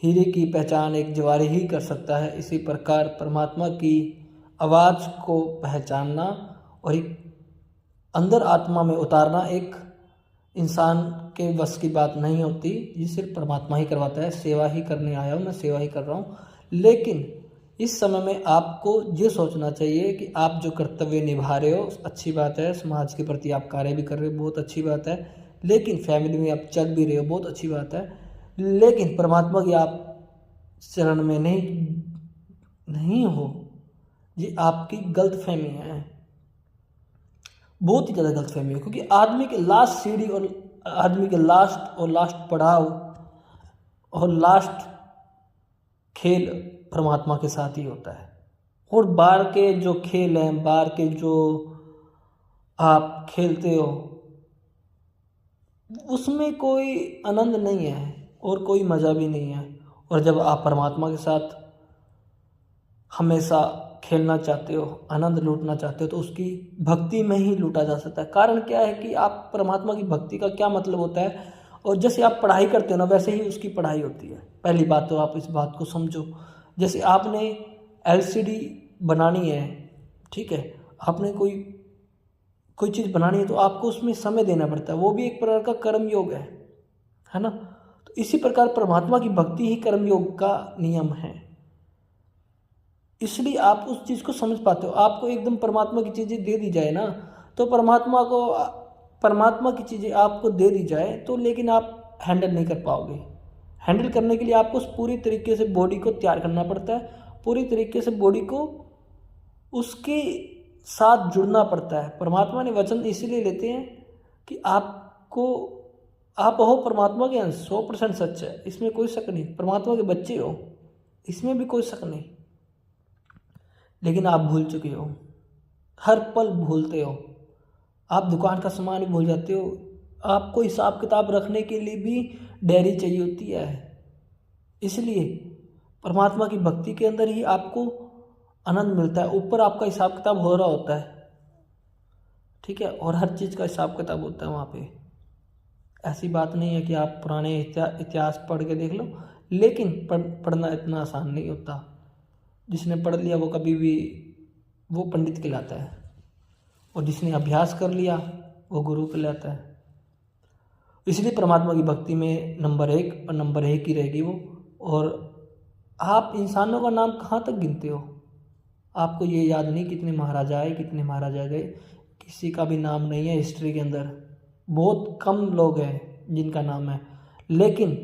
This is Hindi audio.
हीरे की पहचान एक जवारी ही कर सकता है। इसी प्रकार परमात्मा की आवाज़ को पहचानना और एक अंदर आत्मा में उतारना एक इंसान के बस की बात नहीं होती। ये सिर्फ परमात्मा ही करवाता है। सेवा ही करने आया हूँ, मैं सेवा ही कर रहा हूँ। लेकिन इस समय में आपको ये सोचना चाहिए कि आप जो कर्तव्य निभा रहे हो अच्छी बात है, समाज के प्रति आप कार्य भी कर रहे हो बहुत अच्छी बात है, लेकिन फैमिली में आप चल भी रहे हो बहुत अच्छी बात है, लेकिन परमात्मा की आप शरण में नहीं हो। ये आपकी गलतफहमी है, बहुत ही ज़्यादा गलतफहमी है। क्योंकि आदमी के लास्ट सीढ़ी और आदमी के लास्ट पड़ाव और लास्ट खेल परमात्मा के साथ ही होता है। और बाहर के जो खेल हैं, बाहर के जो आप खेलते हो उसमें कोई आनंद नहीं है और कोई मज़ा भी नहीं है। और जब आप परमात्मा के साथ हमेशा खेलना चाहते हो, आनंद लूटना चाहते हो, तो उसकी भक्ति में ही लूटा जा सकता है। कारण क्या है कि आप परमात्मा की भक्ति का क्या मतलब होता है, और जैसे आप पढ़ाई करते हो ना वैसे ही उसकी पढ़ाई होती है। पहली बात तो आप इस बात को समझो। जैसे आपने एलसीडी बनानी है, ठीक है, आपने कोई चीज़ बनानी है तो आपको उसमें समय देना पड़ता है, वो भी एक प्रकार का कर्म योग है ना। तो इसी प्रकार परमात्मा की भक्ति ही कर्म योग का नियम है। इसलिए आप उस चीज़ को समझ पाते हो। आपको एकदम परमात्मा की चीज़ें दे दी जाए ना, तो परमात्मा की चीज़ें आपको दे दी जाए तो लेकिन आप हैंडल नहीं कर पाओगे। हैंडल करने के लिए आपको पूरी तरीके से बॉडी को तैयार करना पड़ता है, पूरी तरीके से बॉडी को उसके साथ जुड़ना पड़ता है। परमात्मा ने वचन इसीलिए लेते हैं कि आप हो परमात्मा के अंश, 100% सच है, इसमें कोई शक नहीं। परमात्मा के बच्चे हो, इसमें भी कोई शक नहीं। लेकिन आप भूल चुके हो, हर पल भूलते हो। आप दुकान का सामान ही भूल जाते हो। आपको हिसाब किताब रखने के लिए भी डायरी चाहिए होती है। इसलिए परमात्मा की भक्ति के अंदर ही आपको आनंद मिलता है। ऊपर आपका हिसाब किताब हो रहा होता है, ठीक है, और हर चीज़ का हिसाब किताब होता है वहाँ पे। ऐसी बात नहीं है कि आप पुराने इतिहास पढ़ के देख लो, लेकिन पढ़ना इतना आसान नहीं होता। जिसने पढ़ लिया वो कभी भी वो पंडित कहलाता है, और जिसने अभ्यास कर लिया वो गुरु कहलाता है। इसलिए परमात्मा की भक्ति में नंबर 1 और नंबर 1 ही रहेगी वो। और आप इंसानों का नाम कहाँ तक गिनते हो? आपको ये याद नहीं कितने महाराजा आए, कितने महाराजा गए, किसी का भी नाम नहीं है हिस्ट्री के अंदर। बहुत कम लोग हैं जिनका नाम है। लेकिन